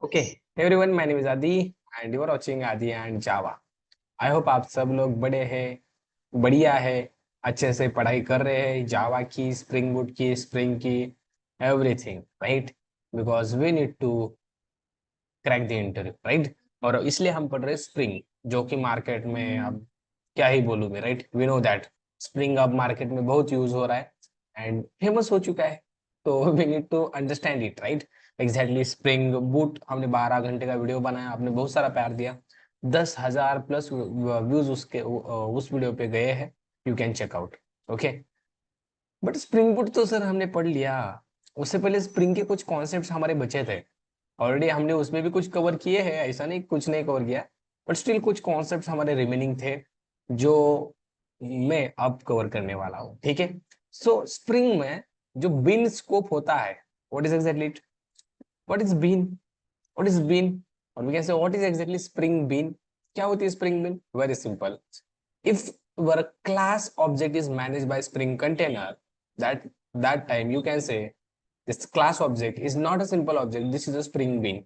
Okay, everyone, my name is Adi and you are watching Adi and Java. I hope आप सब लोग बड़े हैं, बढ़िया है, अच्छे से पढ़ाई कर रहे हैं जावा की, स्प्रिंग बूट की, स्प्रिंग की, everything, right? Because we need to crack the interview, right? और इसलिए हम पढ़ रहे हैं स्प्रिंग, जो कि मार्केट में अब क्या ही बोलूं मैं, right? We know that spring अब मार्केट में बहुत यूज हो रहा है एंड फेमस हो चुका है, तो we need to understand it, right? Exactly spring boot हमने 12 घंटे का वीडियो बनाया, आपने बहुत सारा प्यार दिया, 10,000 प्लस व्यूज उसके उस वीडियो पे गए हैं, you can check out. Okay, but spring boot तो सर हमने पढ़ लिया, उससे पहले स्प्रिंग के कुछ कॉन्सेप्ट्स हमारे बचे थे। ऑलरेडी हमने उसमें भी कुछ कवर किए हैं, ऐसा नहीं कुछ नहीं कवर किया, बट स्टिल कुछ कॉन्सेप्ट्स हमारे रिमेनिंग थे जो मैं अब कवर करने वाला हूँ, ठीक है? सो स्प्रिंग में जो बिन स्कोप होता है, what is exactly it, what is bean, what is bean, और we can say what is exactly spring bean. क्या होती है spring bean? Very simple, if our class object is managed by spring container, that time you can say this class object is not a simple object, this is a spring bean।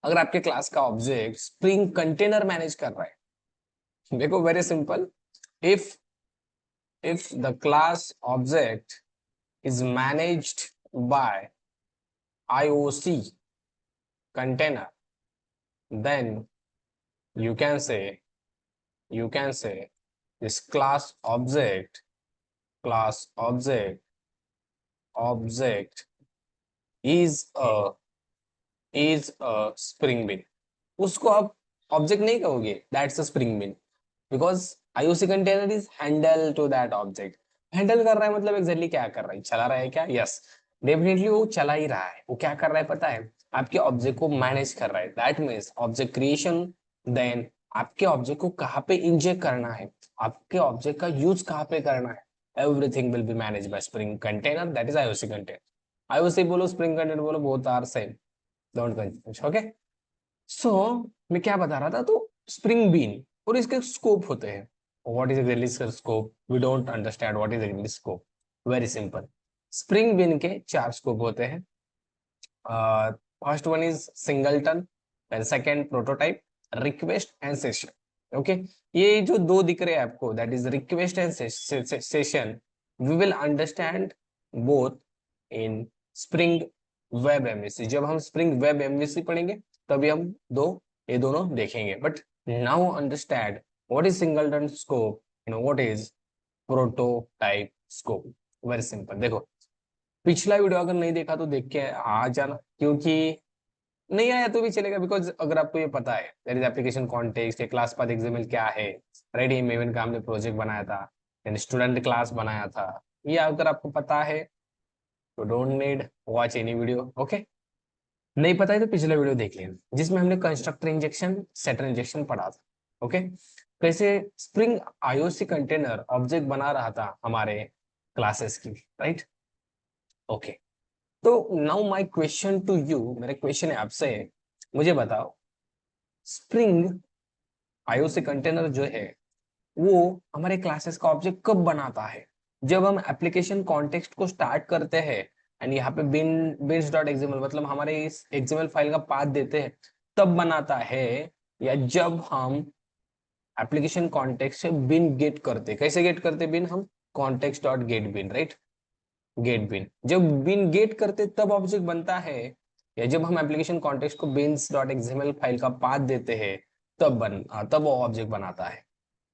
अगर आपके class का object spring container manage कर रहा है, देखो very simple, if if the class object is managed by IOC container, then you can say this class object is a spring bean। उसको आप object नहीं कहोगे, that's a spring bean, because IOC container is handle to that object. Handle कर रहा है मतलब exactly क्या कर रहा है, चला रहा है क्या? यस, डेफिनेटली वो चला ही रहा है। वो क्या कर रहा है पता है? आपके ऑब्जेक्ट को मैनेज कर रहा है, that means object creation, then आपके ऑब्जेक्ट को कहाँ पे इंजेक्ट करना है, आपके ऑब्जेक्ट का यूज कहाँ पे करना है, everything will be manage by spring container, that is IOC container. IOC बोलो, स्प्रिंग कंटेनर बोलो, both are same, don't confuse. Okay, so मैं क्या बता रहा था, तो स्प्रिंग बीन और इसके स्कोप होते हैं। What is actually scope? We don't understand what is actually scope. Very simple, spring bean के 4 स्कोप होते हैं। First one is singleton, then second prototype, request and session. Okay, ये जो दो दिख रहे हैं आपको, that is request and session, we will understand both in spring web MVC. जब हम स्प्रिंग वेब एमवीसी पढ़ेंगे तभी हम ये दोनों देखेंगे। But now understand what is singleton scope and what is prototype scope. Very simple, देखो पिछला वीडियो अगर नहीं देखा तो देख के आ जाना, क्योंकि नहीं आया तो भी चलेगा, बिकॉज अगर आपको ये पता है that is application context, class path XML क्या है, रेडी मेवन का हमने प्रोजेक्ट बनाया था, स्टूडेंट क्लास बनाया था, ये अगर आपको पता है तो don't need watch any video. Okay, नहीं पता है तो पिछला वीडियो देख लेना, जिसमें हमने कंस्ट्रक्टर इंजेक्शन, सेटर इंजेक्शन पढ़ा था। ओके, कैसे स्प्रिंग आईओसी कंटेनर ऑब्जेक्ट बना रहा था हमारे क्लासेस की, राइट? ओके, तो now my question to you, मेरा क्वेश्चन है आपसे, मुझे बताओ स्प्रिंग आईओसी कंटेनर जो है वो हमारे क्लासेस का ऑब्जेक्ट कब बनाता है? जब हम एप्लीकेशन कॉन्टेक्स्ट को स्टार्ट करते हैं एंड यहाँ पे बिन्स डॉट एक्सएमएल मतलब हमारे इस एक्सएमएल फाइल का पाथ देते हैं, तब बनाता है? या जब हम एप्लीकेशन कॉन्टेक्स्ट से बिन गेट करते, कैसे गेट करते बिन? हम कॉन्टेक्स्ट डॉट गेट बिन, राइट? गेट बिन, जब बिन गेट करते तब ऑब्जेक्ट बनता है, या जब हम एप्लीकेशन कॉन्टेक्स्ट को बिन्स डॉट एक्सएमएल फाइल का पाथ देते हैं तब वो ऑब्जेक्ट बनाता है?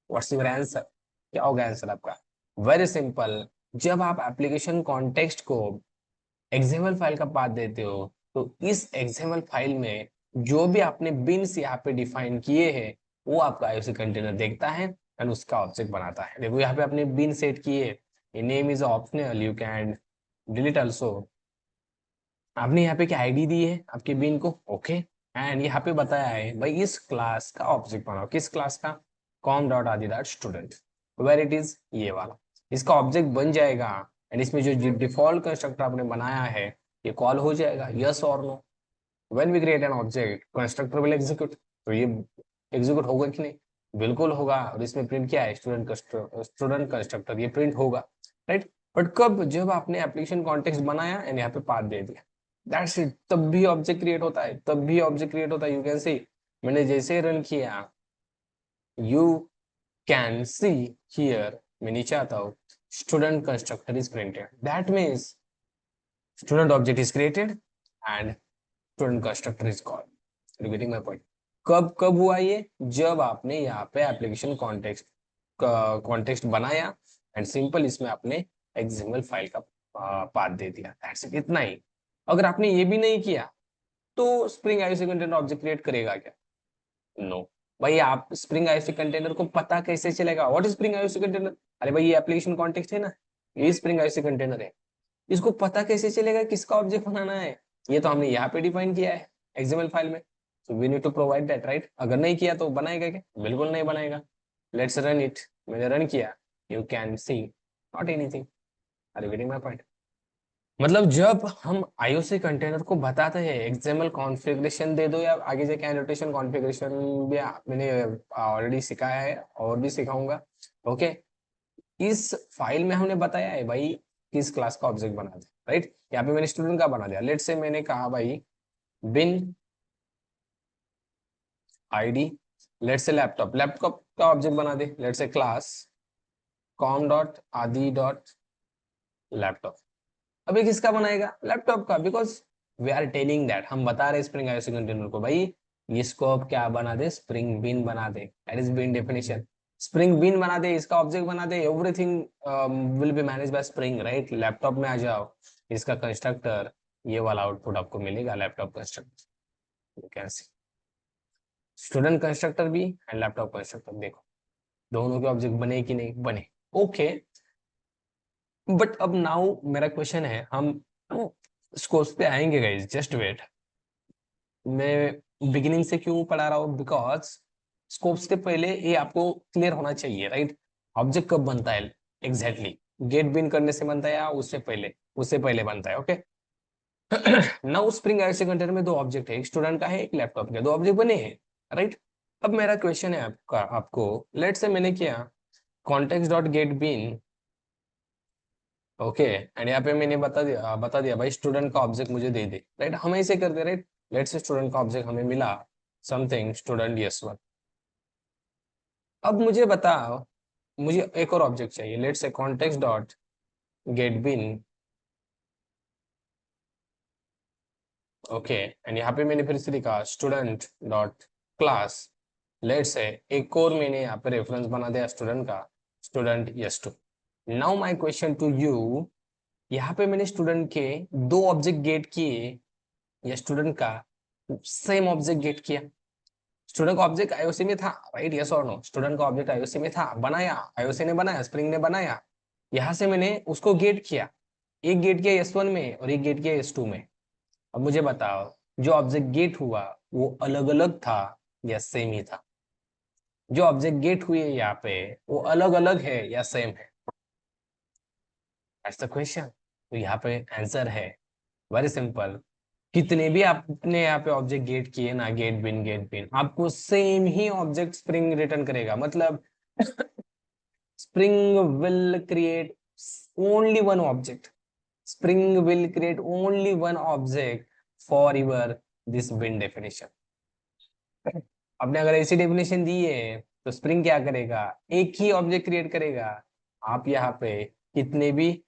What's your answer? क्या होगा आंसर आपका? वेरी सिंपल, जब आप एप्लीकेशन कॉन्टेक्स्ट को एक्सएमएल फाइल का पाथ देते हो तो इस एक्सएमएल फाइल में जो भी आपने बिन्स यहाँ पे डिफाइन किए हैं वो आपका आईओसी कंटेनर देखता है एंड उसका ऑब्जेक्ट बनाता है। देखो यहाँ पे आपने बिन सेट किए, name is optional, you can delete also. आपने यहाँ पे क्या आईडी दी है आपके बिन को, ओके, एंड यहाँ पे बताया है भाई इस क्लास का ऑब्जेक्ट बनाओ, किस क्लास का? Com dot Aadi dot student, where it is ये वाला, इसका ऑब्जेक्ट बन जाएगा एंड इसमें जो डिफॉल्ट कंस्ट्रक्टर आपने बनाया है ये कॉल हो जाएगा, यस और no? When we create an object constructor will execute, तो ये एग्जीक्यूट होगा कि नहीं? बिल्कुल होगा, और इसमें प्रिंट क्या है? स्टूडेंट कंस्ट्रक्टर, ये प्रिंट होगा, राइट? बट कब? जब आपने एप्लीकेशन कॉन्टेक्स्ट बनाया एंड यहाँ पे पाथ दे दिया। दैट्स इट, तब भी ऑब्जेक्ट क्रिएट होता है, तब भी ऑब्जेक्ट क्रिएट होता है। यू कैन सी, मैंने जैसे रन किया, यू कैन सी हियर, मैं नीचे आता हूँ, student constructor is printed, that means student object is created and student constructor is called. Getting my point? कब कब हुआ ये? जब आपने यहाँ पे एप्लीकेशन कॉन्टेक्स्ट बनाया एंड सिंपल इसमें आपने एक्सएमएल फाइल का पाथ दे दिया, दैट्स इट, इतना ही। अगर आपने ये भी नहीं किया तो spring IOC container object create करेगा क्या? नो। भाई आप स्प्रिंग आईओसी कंटेनर को पता कैसे चलेगा? What is spring IOC container? अरे भाई ये एप्लीकेशन कॉन्टेक्स्ट है ना, ये स्प्रिंग आईओसी कंटेनर है, इसको पता कैसे चलेगा किसका ऑब्जेक्ट बनाना है? ये तो हमने यहाँ पे डिफाइन किया है एक्सएमएल फाइल में, so we need to provide that, right? अगर नहीं किया तो बनाएगा क्या? बिल्कुल नहीं बनाएगा। लेट्स रन इट, मैंने रन किया, you can see not anything. Are you getting my point? मतलब जब हम आईओसी कंटेनर को बताते हैं एक्सएमएल कॉन्फ़िगरेशन दे दो, या आगे जाके एनोटेशन कॉन्फ़िगरेशन भी मैंने ऑलरेडी सिखाया है और भी सिखाऊंगा, ओके? इस फाइल में हमने बताया है भाई किस क्लास का ऑब्जेक्ट बना दे, राइट? यहाँ पे मैंने स्टूडेंट का बना दिया, लेट से मैंने कहा भाई bean ID, let say laptop, laptop का ऑब्जेक्ट बना दे, let say class com dot Aadi dot laptop. अभी किसका बनाएगा? लैपटॉप का, because we are telling that, हम बता रहे स्प्रिंग आईओसी कंटेनर को भाई इसको अब क्या बना दे, स्प्रिंग बिन बना दे, that is bean definition. Spring bean बना दे, इसका ऑब्जेक्ट बना दे, everything will be manage by spring, right? Laptop में आ जाओ, इसका कंस्ट्रक्टर, ये वाला आउटपुट आपको मिलेगा, laptop constructor. You can C student constructor भी एंड लैपटॉप कंस्ट्रक्टर, देखो दोनों के ऑब्जेक्ट बने कि नहीं बने, ओके। बट अब नाउ मेरा क्वेश्चन है, हम स्कोप्स पे आएंगे गाइस, जस्ट वेट। मैं बिगिनिंग से क्यों पढ़ा रहा हूँ? बिकॉज स्कोप्स के पहले ये आपको क्लियर होना चाहिए, राइट? ऑब्जेक्ट कब बनता है एग्जैक्टली? गेट बिन करने से बनता है या उससे पहले? उससे पहले बनता है, okay. Now spring IOC container में दो ऑब्जेक्ट है, एक स्टूडेंट का है एक लैपटॉप का, दो ऑब्जेक्ट बने हैं, राइट? अब मेरा क्वेश्चन है आपको, लेट से मैंने किया context dot get bean, okay, and यहाँ पे मैंने बता दिया भाई स्टूडेंट का ऑब्जेक्ट मुझे दे दे, राइट? हम ऐसे करते, राइट? लेट्स से स्टूडेंट का ऑब्जेक्ट हमें मिला समथिंग स्टूडेंट यस1। अब मुझे बताओ, मुझे एक और ऑब्जेक्ट चाहिए, let's say context dot get bean, okay, and यहाँ पे मैंने फिर से लिखा student dot class, let's say एक और मैंने यहाँ पे रेफरेंस बना दिया स्टूडेंट का, स्टूडेंट यस2। Now my question to you, यहाँ पे मैंने स्टूडेंट के दो ऑब्जेक्ट गेट किए या स्टूडेंट का सेम ऑब्जेक्ट गेट किया? स्टूडेंट का ऑब्जेक्ट आईओसी में था, राइट? यस और नो? स्टूडेंट का ऑब्जेक्ट आईओसी में था, बनाया, आईओसी ने बनाया, स्प्रिंग ने बनाया, यहां से मैंने उसको गेट किया, एक गेट किया S1 में और एक गेट किया S2 में। अब मुझे बताओ जो ऑब्जेक्ट गेट हुआ वो अलग अलग था या सेम ही था? जो ऑब्जेक्ट गेट हुए यहाँ पे वो अलग अलग है या सेम है? That's the question. तो यहाँ पे आंसर है वेरी सिंपल, कितने भी आपने यहाँ पे ऑब्जेक्ट गेट किए ना, गेट बिन आपको सेम ही ऑब्जेक्ट स्प्रिंग रिटर्न करेगा। मतलब spring will create only one object, spring will create only one object for your this bean definition. आपने अगर ऐसी डेफिनेशन दी है तो स्प्रिंग क्या करेगा? एक ही ऑब्जेक्ट क्रिएट करेगा। आप यहाँ पे कितने भी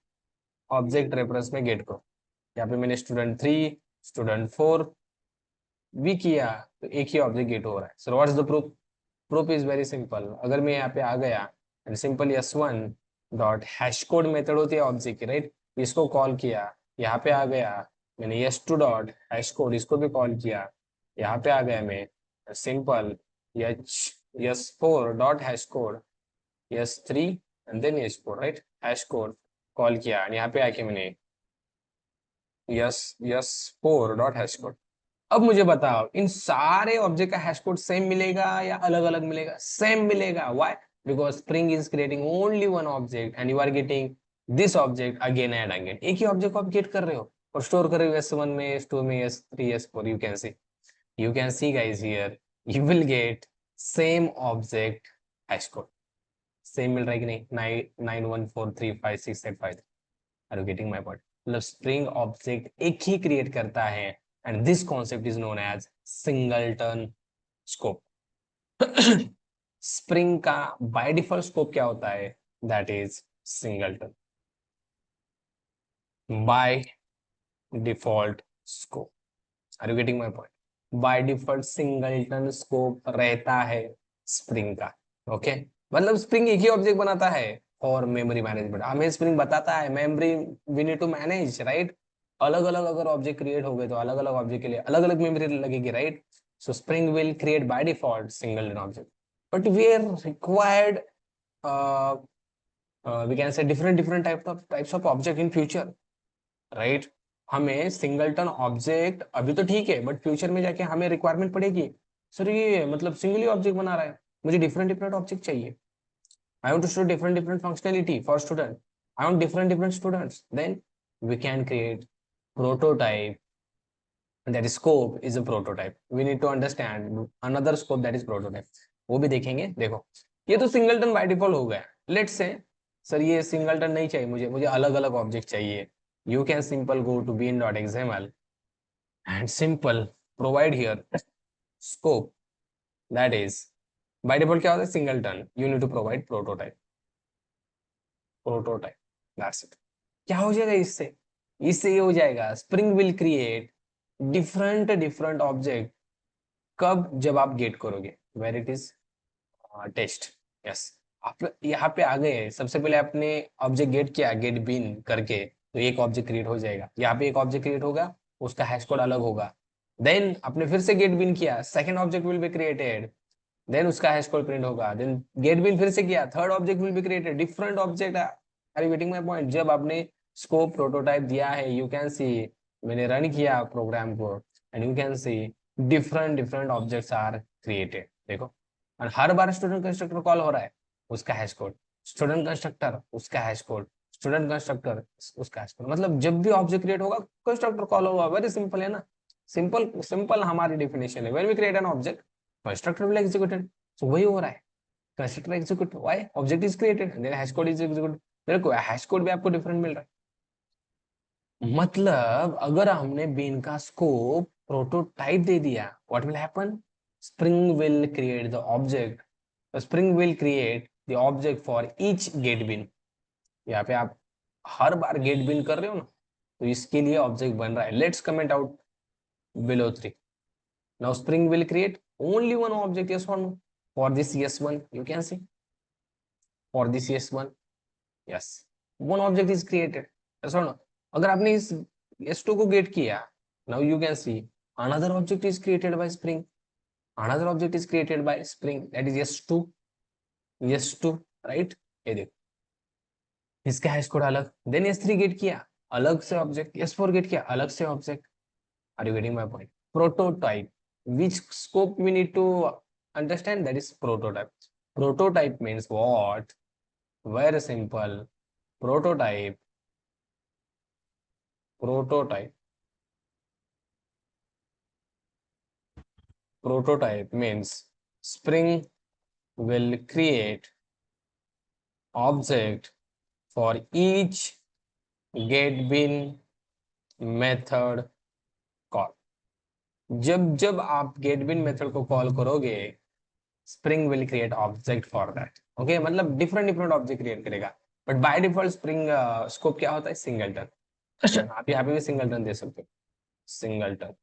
ऑब्जेक्ट रेफरेंस में गेट करो, यहाँ पे मैंने स्टूडेंट 3 स्टूडेंट 4 भी किया तो एक ही ऑब्जेक्ट गेट हो रहा है। So what's the proof? Proof is very simple. अगर मैं यहाँ पे आ गया and simple S1 dot hash code method होती है ऑब्जेक्ट की, राइट? इसको कॉल किया, यहाँ पे आ गया, मैंने S2 डॉट हैश कोड इसको भी कॉल किया, यहाँ पे आ गया मैं simple S4 dot hash code S3 and then S4, right? Hash code call किया एंड यहाँ पे आके मैंने S4 डॉट हैश कोड। अब मुझे बताओ इन सारे ऑब्जेक्ट का हैश कोड सेम मिलेगा या अलग अलग मिलेगा? सेम मिलेगा। Why? Because spring is creating only one object and you are getting this object again and again. एक ही ऑब्जेक्ट को आप गेट कर रहे हो और स्टोर कर रहे हो S1 में, S2 में, S3, S4। You can see guys here, you will get same object hash code. Same मिल रहा है कि नहीं? 91435685। Are you getting my point? मतलब स्प्रिंग ऑब्जेक्ट एक ही क्रिएट करता है and this concept is known as singleton scope. Spring का बाय डिफॉल्ट स्कोप क्या होता है? That is singleton by default scope. Are you getting my point? By default singleton scope रहता है स्प्रिंग का। ओके मतलब स्प्रिंग एक ही ऑब्जेक्ट बनाता है और मेमोरी मैनेजमेंट हमें स्प्रिंग बताता है memory we need to manage, right? अलग अलग अगर ऑब्जेक्ट क्रिएट हो गए तो अलग अलग ऑब्जेक्ट के लिए अलग अलग मेमोरी लगेगी, right? So spring will create by default singleton object, but we are required we can say different types of object in future, right? हमें सिंगलटन ऑब्जेक्ट अभी तो ठीक है बट फ्यूचर में जाके हमें रिक्वायरमेंट पड़ेगी, सर ये मतलब सिंगल ऑब्जेक्ट बना रहा है, मुझे डिफरेंट ऑब्जेक्ट चाहिए। I want to show different functionality for student. I want different students. Then we can create prototype. That is scope is a prototype. We need to understand another scope that is prototype. वो भी देखेंगे। देखो ये तो singleton by default हो गया। Let's say sir ये singleton नहीं चाहिए मुझे अलग अलग ऑब्जेक्ट चाहिए। You can simple go to bean.xml and simple provide here scope that is by default क्या होता है singleton. You need to provide prototype that's it। क्या हो जाएगा इससे? इससे ये हो जाएगा spring will create different object कब? जब आप गेट करोगे where it is test. Yes आप यहाँ पे आ गए। सबसे पहले आपने ऑब्जेक्ट गेट किया गेट बिन करके तो एक ऑब्जेक्ट क्रिएट हो जाएगा। यहाँ पे एक ऑब्जेक्ट क्रिएट होगा उसका हैश कोड अलग होगा। देन आपने फिर से गेट बिन किया second object will be created देन उसका हैश कोड प्रिंट होगा। देन गेट बिन फिर से किया third object will be created different object. Are you getting my point? जब आपने स्कोप प्रोटोटाइप दिया है यू कैन सी मैंने रन किया प्रोग्राम को and you can see different objects are created. देखो और हर बार स्टूडेंट कंस्ट्रक्टर कॉल हो रहा है उसका हैश कोड स्टूडेंट कंस्ट्रक्टर उसका हैश कोड स्टूडेंट कंस्ट्रक्टर उसका हैश कोड मतलब जब भी ऑब्जेक्ट क्रिएट होगा कंस्ट्रक्टर कॉल होगा। वेरी सिंपल है ना? सिंपल सिंपल हमारी डेफिनेशन है। When we create an object constructor will executed. So वही हो रहा है constructor execute why object is created then hash code is executed. मेरे को हैश कोड भी आपको डिफरेंट मिल रहा है। मतलब अगर हमने बीन का स्कोप प्रोटोटाइप दे दिया what will happen? Spring will create the object spring will create the object for each get bean. यहाँ पे आप हर बार गेट बिन कर रहे हो ना तो इसके लिए ऑब्जेक्ट बन रहा है। Let's comment out below 3. Now Spring will create only one object, yes or no? For this yes1, you can see. For this yes1, yes, one object is created. Yes or no? अगर आपने इस s2 को get किया, now you can see another object is created by Spring. Another object is created by Spring. That is s2, s2, right? ये देखो इसका hash code अलग। Then s3 gate किया अलग से ऑब्जेक्ट, s4 गेट किया अलग से object. Are you getting my point? Prototype. Which scope we need to understand? That is prototype. Prototype means what? Very simple. Prototype. Prototype. Prototype means Spring will create object for each getBean method call. जब जब आप getBean method को call करोगे spring will create object for that. Okay मतलब different object create करेगा but by default spring scope क्या होता है सिंगलटन। आप यहाँ पे भी सिंगलटन दे सकते हो सिंगलटन।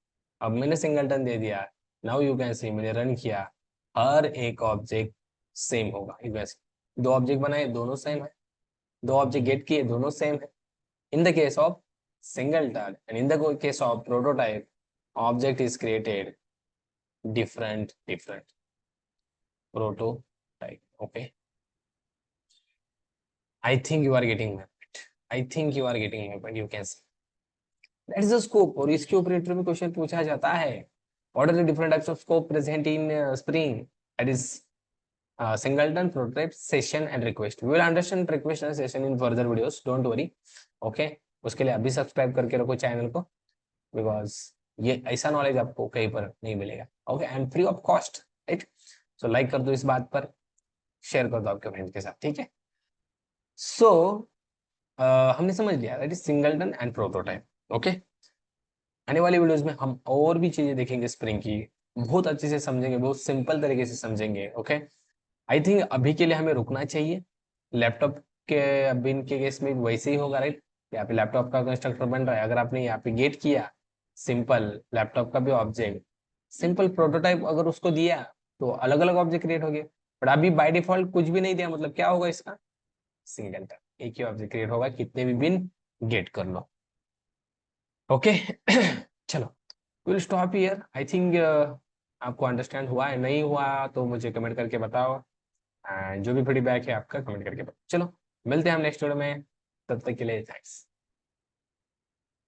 अब मैंने सिंगलटन दे दिया नाउ यू कैन सी मैंने रन किया हर एक ऑब्जेक्ट सेम होगा। वैसे दो ऑब्जेक्ट बनाए दोनों सेम है दो ऑब्जेक्ट गेट किए दोनों सेम है in the case of singleton and in the case of prototype object is created different prototype। okay, I think you are getting my point। I think you are getting my point। you can see that is the scope। और इसके ऊपर interview में question पूछा जाता है what are the different types of scope present in Spring? That is singleton, prototype, session and request। we will understand request and session in further videos, don't worry। okay, उसके लिए अभी subscribe करके रखो channel को because ये ऐसा knowledge आपको कहीं पर नहीं मिलेगा। Okay and free of cost, right? So like कर दो इस बात पर शेयर कर दो आपके फ्रेंड के साथ, ठीक है? सो हमने समझ लिया that is singleton and prototype. Okay, आने वाली वीडियोस में हम और भी चीजें देखेंगे स्प्रिंग की, बहुत अच्छे से समझेंगे, बहुत सिंपल तरीके से समझेंगे। ओके, आई थिंक अभी के लिए हमें रुकना चाहिए। लैपटॉप के अभी इनके केस में वैसे ही होगा, राइट? यहाँ पे लैपटॉप का कंस्ट्रक्टर बन रहा है, अगर आपने यहाँ पे गेट किया सिंपल लैपटॉप का भी ऑब्जेक्ट, सिंपल प्रोटोटाइप अगर उसको दिया तो अलग अलग ऑब्जेक्ट क्रिएट हो गए। बट अभी बाय डिफॉल्ट कुछ भी नहीं दिया, मतलब क्या होगा इसका? सिंगलटन, एक ही ऑब्जेक्ट क्रिएट होगा, कितने भी बिन गेट कर लो। ओके चलो, will stop here. I think आपको अंडरस्टैंड हुआ है, नहीं हुआ तो मुझे कमेंट करके बताओ। जो भी फीडबैक है आपका कमेंट करके बताओ। चलो, मिलते हैं हम नेक्स्ट वीडियो में, तब तक के लिए थैंक्स।